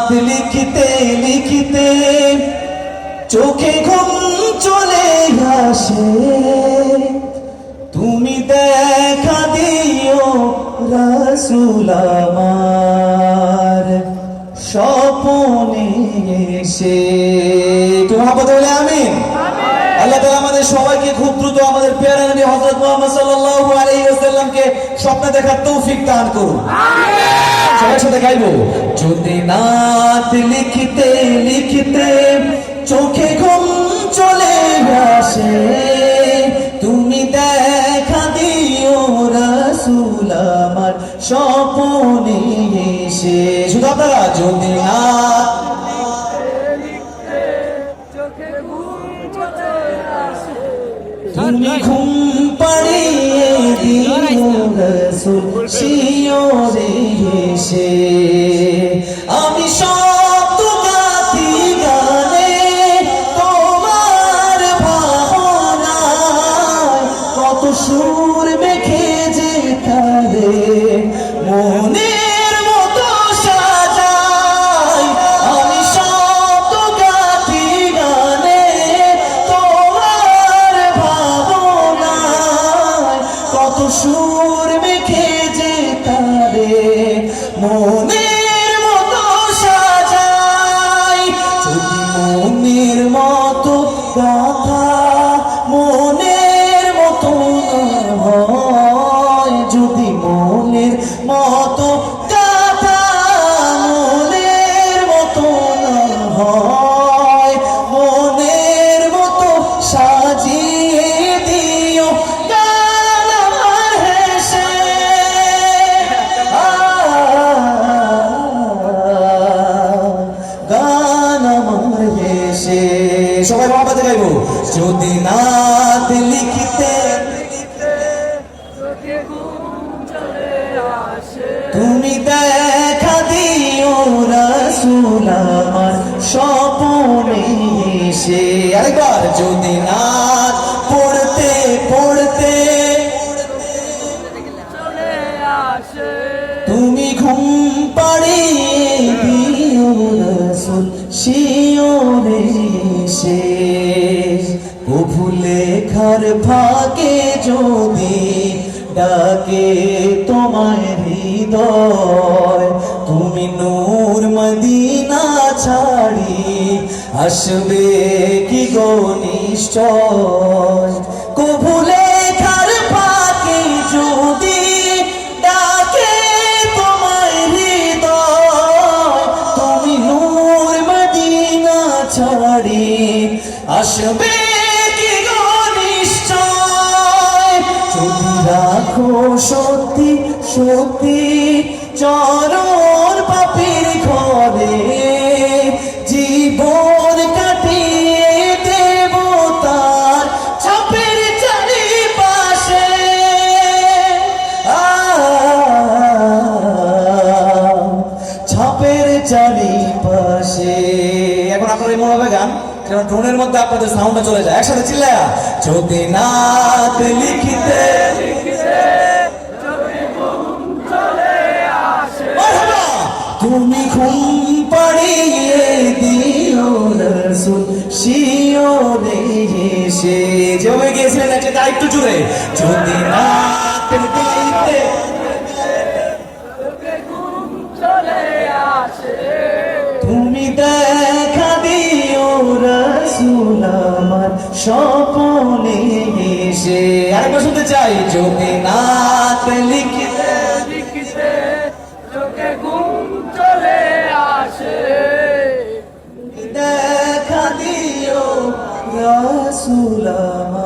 নাত লিখতে লিখতে চোখে ঘুম চলে আসে, তুমি দেখা দিও রাসূল আমার স্বপ্নে এসে। একটু মহব্বত বলে আমিন। আল্লাহ তাআলা আমাদের সবাইকে খুব দ্রুত আমাদের প্রিয় নবী হযরত মুহাম্মদ সাল্লাল্লাহু আলাইহি ওয়াসাল্লামকে স্বপ্নে দেখার তৌফিক দান করুন। সবার সাথে গাইবো। যদি নাত লিখতে লিখতে চোখে ঘুম চলে আসে, তুমি দেখা দিও রাসূল আমার স্বপ্নে এসে। শুধু আপনারা যদি নাত তুমি ঘুম পাড়িয়ে দিও রাসূল শিয়রে এসে, আমি শব্দ গাতি গানে তোমার ভাবনায়, কত সুর মেখে যে তারে মনের মতো সাজাই। আমি শব্দ গাতি গানে তোমার ভাবনায়, কত সুর মেখে যে তারে মনের মতো সাজাই। যদি মনের মতো কথা মনের মতো হয়, যদি মনের মতো কথা মনের মতো না হয়, মনের মতো সাজিয়ে দিও গান আমার হেসে। গান আমার হেসে। সবাই মহব্বতে গাইবো। যদি নাত লিখতে তুমি দেখা দিও রাসূল আমার স্বপ্নে এসে। আরেকবার। যদি নাত পড়তে পড়তে তুমি ঘুম পাড়িয়ে দিও রাসূল শিয়রে এসে, কভু লেখার ভাগে যদি ডাকে তোমায় হৃদয়, তুমি নূর মদিনা ছাড়ি আসবে কি গো নিশ্চয়। কভু লেখার ভাগে যদি ডাকে তোমায় হৃদয়, তুমি নূর মদিনা ছাড়ি আসবে কি গো নিশ্চয়। যদি রাখো সত্যি সত্যি চরণ পাপীর ঘরে, জীবন কাটিয়ে দেব তার ছাপের চারিপাশে। ছাপের চারিপাশে। এখন আপনারা এই মনোভাবে গান, কারণ টোনের মধ্যে আপনাদের সাউন্ডটা চলে যায়। একসাথে চিল্লায়া। যদি নাত লিখতে তুমি ঘুম পাড়িয়ে দিও রাসূল শিয়রে এসে। যেভাবে গিয়েছিলেন একটা একটু জুড়ে। যদি নাত লিখতে তুমি দেখা দিও রাসূল আমার স্বপ্নে এসে। আরেকবার শুনতে চাই। যদি নাত লিখতে চোখে ঘুম চলে আসে, দেখা দিও রাসূল আমার